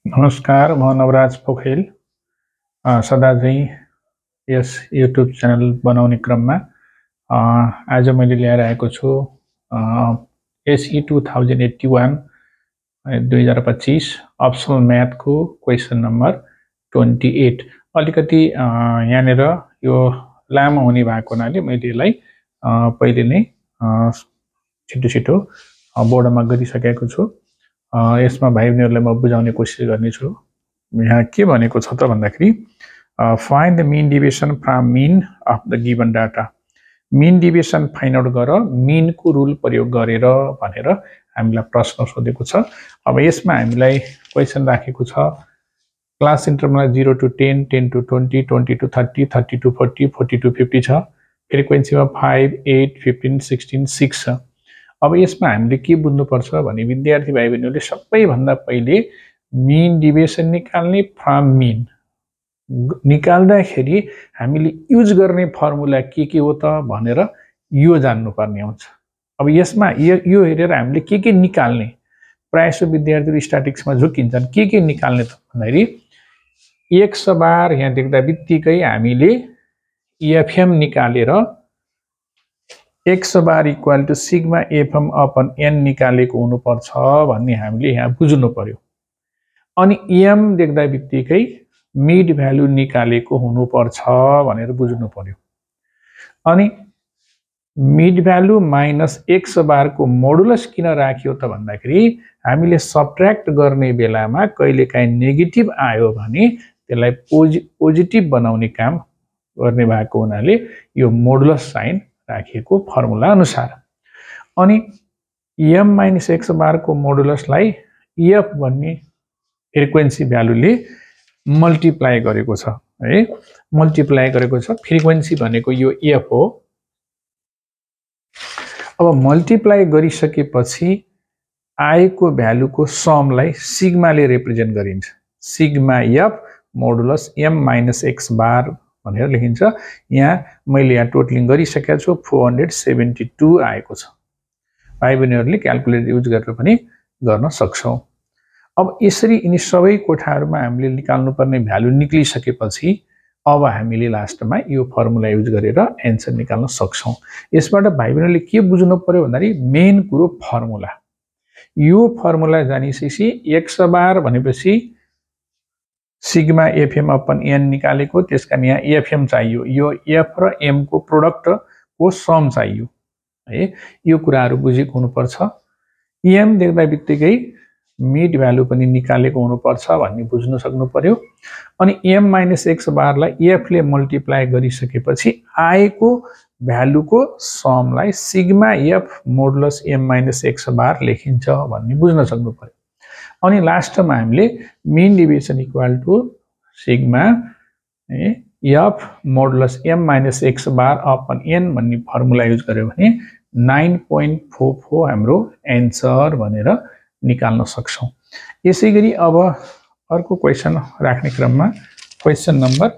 नमस्कार, म नवराज पोखरेल। सदा चाहिँ यस युट्युब च्यानल बनाउने क्रममा आज मैले ल्याएर आएको छु एसई 2081 2025 अप्सनल म्याथको क्वेसन नम्बर 28। अलिकति यहाँनिर यो लामो हुने भएको हुनाले मैले यसलाई पहिले नै छिटो छिटो बोर्डमा गरिसकेको छु। यसमा भाइ बहिनीहरूलाई म बुझाउने कोसिस गर्नेछु। यहाँ के भनेको छ त भन्दाखेरि find the mean deviation from mean of the given data. Mean deviation find out गर मिनको रुल प्रयोग गरेर भनेर हामीलाई प्रश्न सोधेको छ। अब यसमा हामीलाई क्वेसन राखेको छ class इन्टरभलमा 0 to 10, 10 to 20, 20 to 30, 30 to 40, 40 to 50 छ। फ्रिक्वेन्सीमा 5, 8, 15, 16, 6 छ। अब यसमा हामीले के बुझ्नुपर्छ भने विद्यार्थी भाइ बहिनीहरूले सबैभन्दा पहिले मिन डिभिएसन निकाल्ने फ्रम मिन निकाल्दाखेरि हामीले युज गर्ने फर्मुला के हो त भनेर यो जान्नुपर्ने हुन्छ। अब यसमा यो हेरेर हामीले के निकाल्ने, प्रायः विद्यार्थीहरू स्ट्याटिक्समा झुकिन्छन्। के निकाल्ने त भन्दाखेरि x बार यहाँ देख्दा बित्तिकै हामीले एफएम निकालेर x bar equal to sigma FM upon n निकालेको हुनुपर्छ भन्ने हामीले यहाँ बुझ्नु पर्यो। अनि m देख्दा बित्तिकै मिड भ्यालु निकालेको हुनुपर्छ भनेर बुझ्नु पर्यो। अनि mid value minus x bar को मोडुलस किन राख्यो त भन्दाखेरि हामीले सबट्र्याक्ट गर्ने बेलामा कहिलेकाहीँ नेगेटिभ आयो भने त्यसलाई पोजिटिभ बनाउने काम गर्ने भएको हुनाले यो मोडुलस साइन राखिएको फर्मुला अनुसार। अनि m माइनस x बार को मोडुलसलाई f भन्ने फ्रिक्वेन्सी भ्यालुले मल्टिप्लाई गरेको छ है, मल्टिप्लाई गरेको छ। फ्रिक्वेन्सी भनेको यो f हो। अब मल्टिप्लाई गरिसकेपछि आएको भ्यालुको समलाई सिग्माले रिप्रेजेन्ट गरिन्छ। Sigma f modulus m minus x बार भनेर लेखिन्छ। यहाँ मैले यहाँ टोटलिङ गरिसकेको छु, 472 आएको छ। भाइ बहिनीहरूले क्याल्कुलेटर युज गरेर पनि गर्न सक्छौँ। अब यसरी यिनी सबै कोठाहरूमा हामीले निकाल्नुपर्ने भ्यालु निक्लिसकेपछि अब हामीले लास्टमा यो फर्मुला युज गरेर एन्सर निकाल्न सक्छौँ। यसबाट भाइ बहिनीहरूले के बुझ्नु पर्यो भन्दाखेरि मेन कुरो फर्मुला। यो फर्मुला जानिसकेपछि x बार भनेपछि सिग्मा एफएम अपन n निकालेको, त्यसकारण यहाँ एफएम चाहियो। यो f र m को प्रोडक्ट को सम चाहियो है। यो कुराहरू बुझेको हुनुपर्छ। m देख्दा बित्तिकै मिड भ्यालु पनि निकालेको हुनुपर्छ भन्ने बुझ्न सक्नु पर्यो। अनि m माइनस x बारलाई f ले मल्टिप्लाई गरिसकेपछि आएको भ्यालुको समलाई sigma f modulus m minus x bar लेखिन्छ भन्ने बुझ्न सक्नु पर्यो। अनि लास्टमा हामीले mean deviation equal to sigma f modulus m minus x bar upon n भन्ने फर्मुला युज गर्यो भने 9.44 हाम्रो एन्सर भनेर निकाल्न सक्छौँ। यसै गरी अब अर्को क्वेसन राख्ने क्रममा क्वेसन नम्बर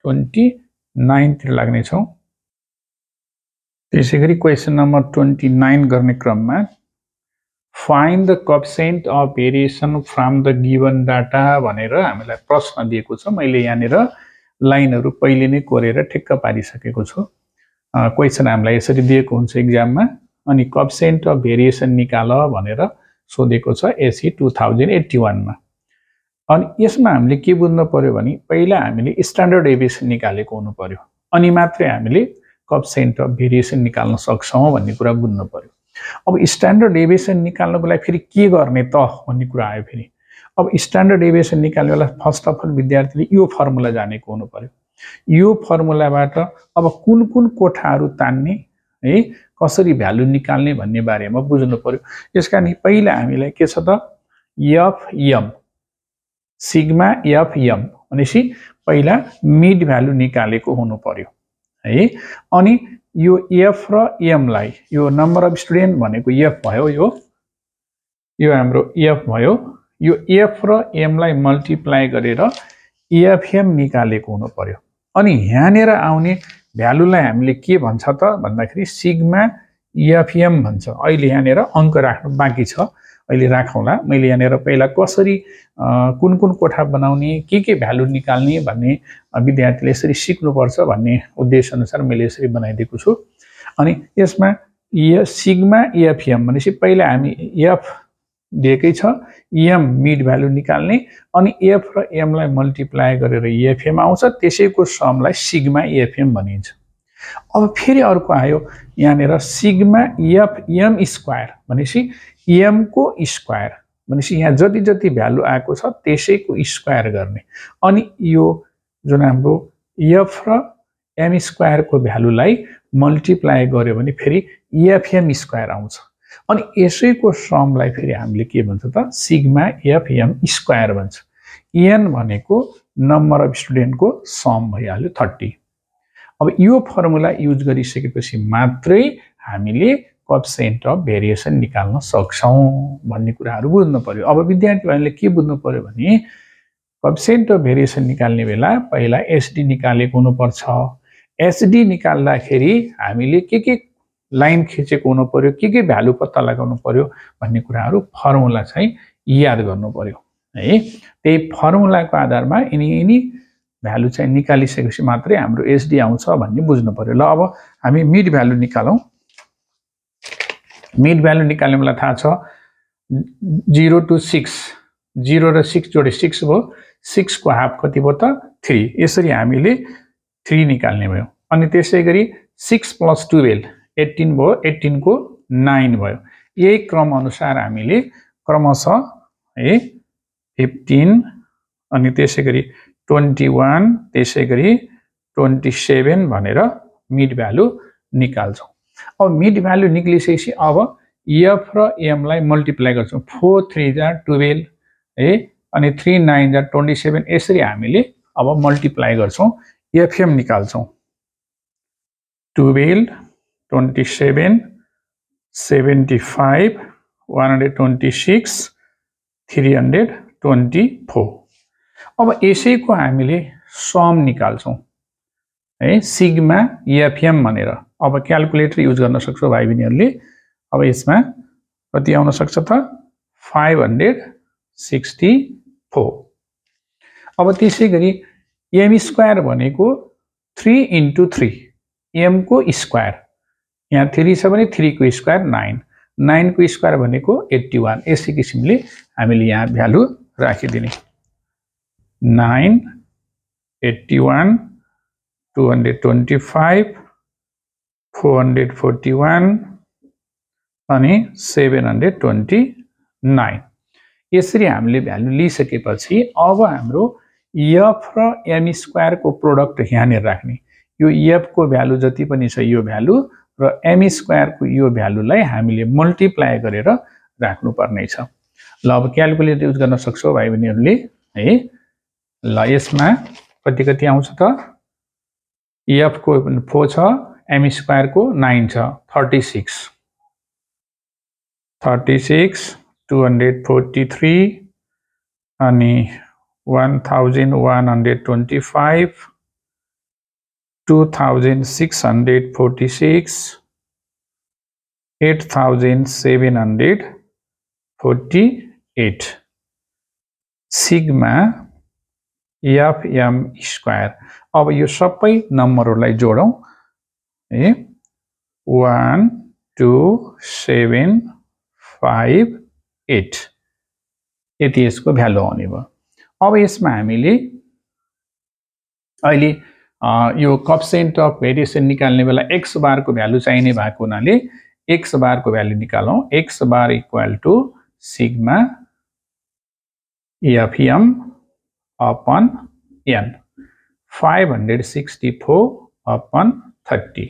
29 तिर लाग्नेछौँ। त्यसै गरी क्वेसन नम्बर 29 गर्ने क्रममा find the coefficient of variation from the given data भनेर हामीलाई प्रश्न दिएको छ। मैले यहाँनिर लाइनहरू पहिले नै कोरेर ठिक्क पारिसकेको छु। क्वेसन हामीलाई यसरी दिएको हुन्छ एक्जाममा। अनि कोएफिसिएन्ट अफ भेरिएसन निकाल भनेर सोधेको छ एसई 2081 मा। अनि यसमा हामीले के बुझ्नु पर्यो भने पहिला हामीले स्ट्यान्डर्ड डेभिएसन निकालेको हुनु पर्यो, अनि मात्रै हामीले कोएफिसिएन्ट अफ भेरिएसन निकाल्न सक्छौँ भन्ने कुरा बुझ्नु पर्यो। अब स्ट्यान्डर्ड डेभिएसन निकाल्नको लागि फेरि के गर्ने त भन्ने कुरा आयो। फेरि अब स्ट्यान्डर्ड डेभिएसन निकाल्ने बेला फर्स्ट अफ अल विद्यार्थीले यो फर्मुला जानेको हुनु पर्यो। यो फर्मुलाबाट अब कुन कुन कोठाहरू तान्ने है, कसरी भ्यालु निकाल्ने भन्ने बारेमा बुझ्नु पर्यो। यसकारण पहिला हामीलाई के छ त एफएम सिग्मा एफएम भनेपछि पहिला मिड भ्यालु निकालेको हुनु पर्यो है। अनि यो f र m लाई यो नम्बर अफ स्टुडेन्ट भनेको f भयो, यो हाम्रो f भयो। यो f र m लाई मल्टिप्लाई गरेर एफएम निकालेको हुनु पर्यो। अनि यहाँनिर आउने भ्यालुलाई हामीले के भन्छ त भन्दाखेरि सिग्मा एफएम भन्छ। अहिले यहाँनिर अङ्क राख्नु बाँकी छ। अहिले राखौँला। मैले यहाँनिर पहिला कसरी कुन कुन कोठा बनाउने के भ्यालु निकाल्ने भन्ने विद्यार्थीले यसरी सिक्नुपर्छ भन्ने उद्देश्य अनुसार मैले यसरी बनाइदिएको छु। अनि यसमा सिग्मा एफएम भनेपछि पहिला हामी एफ दिएकै छ, एम मिड भ्यालु निकाल्ने, अनि एफ र एमलाई मल्टिप्लाई गरेर एफएम आउँछ, त्यसैको समलाई सिग्मा एफएम भनिन्छ। अब फेरि अर्को आयो यहाँनिर सिग्मा एफएम स्क्वायर भनेपछि एम को स्क्वायर भनेपछि यहाँ जति जति भ्यालु आएको छ त्यसैको स्क्वायर गर्ने, अनि यो जुन हाम्रो एफ र एम स्क्वायर को भ्यालुलाई मल्टिप्लाई गर्यो भने फेरि एफएम स्क्वायर आउँछ, अनि यसैको समलाई फेरि हामीले के भन्छ त सिग्मा एफएम स्क्वायर भन्छ। एन भनेको नम्बर अफ स्टुडेन्टको सम भइहाल्यो 30। अब यो फर्मुला युज गरिसकेपछि मात्रै हामीले कोएफिसिएन्ट अफ भेरिएसन निकाल्न सक्छौं भन्ने कुराहरू बुझ्नु पर्यो। अब विद्यार्थीहरूले के बुझ्नु पर्यो भने कोएफिसिएन्ट अफ भेरिएसन निकाल्ने बेला पहिला एसडी निकालेको हुनुपर्छ। एसडी निकाल्दाखेरि हामीले के लाइन खिचेको हुनु पर्यो, के भ्यालु पत्ता लगाउनु पर्यो भन्ने कुराहरू फर्मुला चाहिँ याद गर्नु पर्यो है। त्यही फर्मुलाको आधारमा यिनी भ्यालु चाहिँ निकालिसकेपछि मात्रै हाम्रो एसडी आउँछ भन्ने बुझ्नु पर्यो। ल अब हामी मिड भ्यालु निकालौं। मिड भ्यालु निकाल्ने मलाई थाहा छ 0 to 6, 0 र 6 जोडे 6 भयो, 6 को हाफ कति भयो त 3, यसरी हामीले 3 निकाल्ने भयो। अनि त्यसैगरी 6 + 12 18 भयो, 18 को 9 भयो। यही क्रम अनुसार हामीले क्रमशः है 15 अनि त्यसैगरी 21 त्यसैगरी 27 भनेर मिड भ्यालु निकाल्छौं। अब मिड भ्यालु निक्लिसकेपछि अब एफ र एम लाई मल्टिप्लाई गर्छौं। 4 3 जा 12 है, अनि 3 9 जा 27, यसरी हामीले अब मल्टिप्लाई गर्छौं, एफएम निकाल्छौं। 12 27 75 126 324। अब यसैको हामीले सम निकाल्छौं है सिग्मा एफएम भनेर। अब क्याल्कुलेटर युज गर्न सक्छौ भाइ बहिनीहरुले। अब यसमा कति आउन सक्छ त 564। अब त्यसैगरी एम स्क्वायर भनेको 3 × 3 एम को स्क्वायर, यहाँ 3 छ भने 3 को स्क्वायर 9, 9 को स्क्वायर भनेको 81। यसै किसिमले हामीले यहाँ भ्यालु राखिदिने 9 81 225 441 अनि 729। यसरी हामीले भ्यालु लिइसकेपछि अब हाम्रो एफ र एम स्क्वायर को प्रोडक्ट यहाँनिर राख्ने। यो एफ को भ्यालु जति पनि छ यो भ्यालु र एम स्क्वायर को यो भ्यालुलाई हामीले मल्टिप्लाई गरेर राख्नु पर्ने छ। ल अब क्याल्कुलेटर युज गर्न सक्छौ भाइ बहिनीहरुले है। ल यसमा कति आउँछ त एफ को 4 छ, एम स्क्वायर को 9 छ, 36 243 अनि 1125 2646 8748 सिग्मा एफएम स्क्वायर। अब यो सबै नम्बरहरुलाई जोडौं है 1 2 7 5 8 यति यसको भ्यालु आउने भयो। अब यसमा हामीले अहिले यो कोएफिसिएन्ट अफ भेरिएसन निकाल्ने बेला x बार को भ्यालु चाहिने भएको हुनाले x बार को भ्यालु निकालौं। x bar equal to sigma FM upon n 564 upon 30।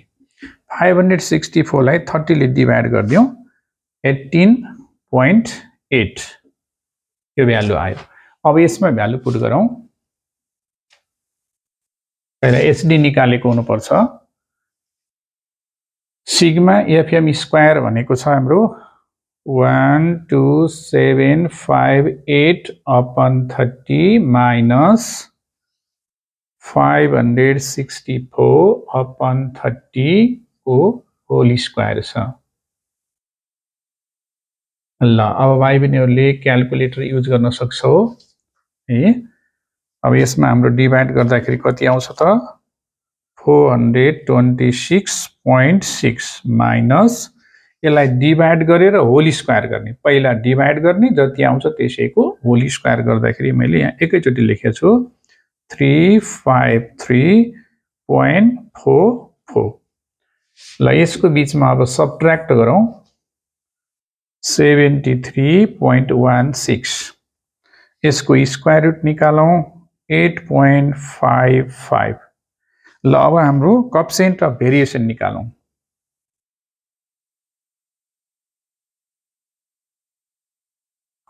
564 लाई 30 ले डिवाइड गर्दियौ 18.8 यो भ्यालु आयो। अब यसमा भ्यालु पुट गरौं। पहिला एचडी निकालेको हुनु पर्छ। सिग्मा एफएम स्क्वायर भनेको छ हाम्रो 12758 अपन 30 माइनस 564 अपन 30 को होल स्क्वायर छ। ल अब भाइ बहिनीहरूले क्याल्कुलेटर युज गर्न सक्छौ है। अब यसमा हाम्रो डिभाइड गर्दाखेरि कति आउँछ त 426.6 माइनस यसलाई डिभाइड गरेर होल स्क्वायर गर्ने। पहिला डिभाइड गर्ने जति आउँछ त्यसैको होल स्क्वायर गर्दाखेरि मैले यहाँ एकैचोटि लेखेको छु 353.44। ल यसको बीचमा अब सबट्र्याक्ट गरौँ 73.16। यसको स्क्वायर रुट निकालौँ 8.55। ल अब हाम्रो कोएफिसिएन्ट अफ भेरिएसन निकालौँ।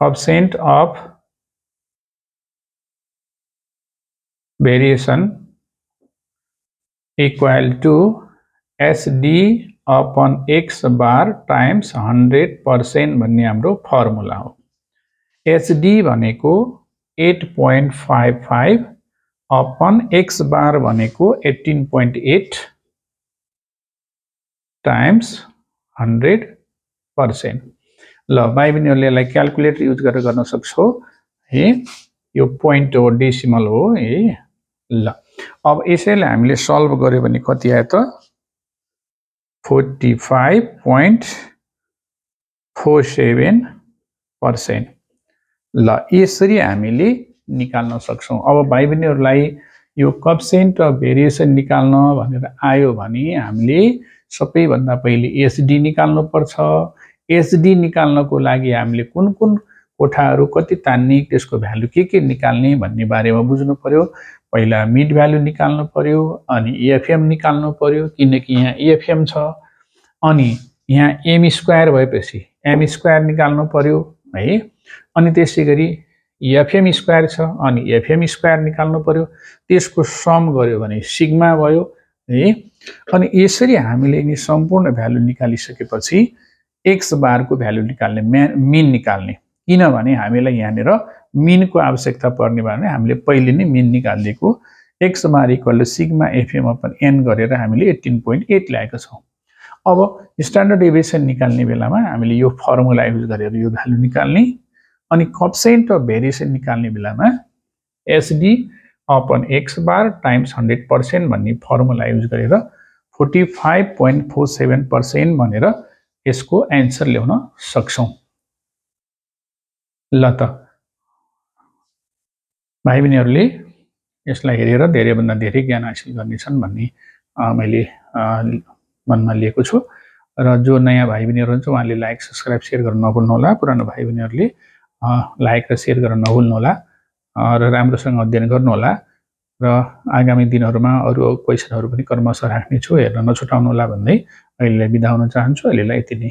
Coefficient of variation equal to SD upon x bar times 100% भन्ने हाम्रो फर्मुला हो। HD भनेको 8.55 अपन x बार भनेको 18.8 टाइम्स 100%। ल भाइ बहिनीहरूले यसलाई क्याल्कुलेटर युज गरेर गर्न सक्छौ है। यो पोइन्ट हो, डेसिमल हो है। ल अब यसैलाई हामीले सल्भ गर्यो भने कति आयो त 45.47%। ल यसरी हामीले निकाल्न सक्छौं। अब भाइ बहिनीहरूलाई यो कोएफिसिएन्ट अफ भेरिएसन निकाल्न भनेर आयो भने हामीले सबैभन्दा पहिले एसडी निकाल्नु पर्छ। एसडी निकाल्नको लागि हामीले कुन कुन कोठाहरू कति तान्ने, त्यसको भ्यालु के निकाल्ने भन्ने बारेमा बुझ्नु पर्यो। पहिला मिड भ्यालु निकाल्नु पर्यो, अनि एफएम निकाल्नु पर्यो किनकि यहाँ एफएम छ, अनि यहाँ एम स्क्वायर भएपछि एम स्क्वायर निकाल्नु पर्यो है। अनि त्यसैगरी एफएम स्क्वायर छ अनि एफएम स्क्वायर निकाल्नु पर्यो, त्यसको सम गर्यो भने सिग्मा भयो है। अनि यसरी हामीले नि सम्पूर्ण भ्यालु निकालिसकेपछि एक्स बारको भ्यालु निकाल्ने, मिन निकाल्ने। किनभने हामीलाई यहाँनिर मिनको आवश्यकता पर्ने भने हामीले पहिले नै मिन निकालिदिएको X bar equal to sigma FM upon N गरेर हामीले 18.8 ल्याएका छौँ। अब स्ट्यान्डर्ड डेभिएसन निकाल्ने बेलामा हामीले यो फर्मुला युज गरेर यो भ्यालु निकाल्ने, अनि कोएफिसिएन्ट अफ भेरिएसन निकाल्ने बेलामा एसडी अपन एक्स बार टाइम्स 100% भन्ने फर्मुला युज गरेर 45.47% भनेर यसको एन्सर ल्याउन सक्छौं। ल त भाइ बहिनीहरूले यसलाई हेरेर धेरैभन्दा धेरै ज्ञान हासिल गर्नेछन् भन्ने मैले मनमा लिएको छु। र जो नयाँ भाइ बहिनीहरू हुनुहुन्छ उहाँले लाइक, सब्स्क्राइब, सेयर गर्न नभुल्नुहोला। पुरानो भाइ बहिनीहरूले लाइक र सेयर गर्न नभुल्नुहोला र राम्रोसँग अध्ययन गर्नुहोला। र आगामी दिनहरूमा अरू क्वेसनहरू पनि क्रमशः राख्नेछु, हेर्न नछुटाउनुहोला भन्दै अहिले बिदा हुन चाहन्छु। अहिलेलाई यति नै।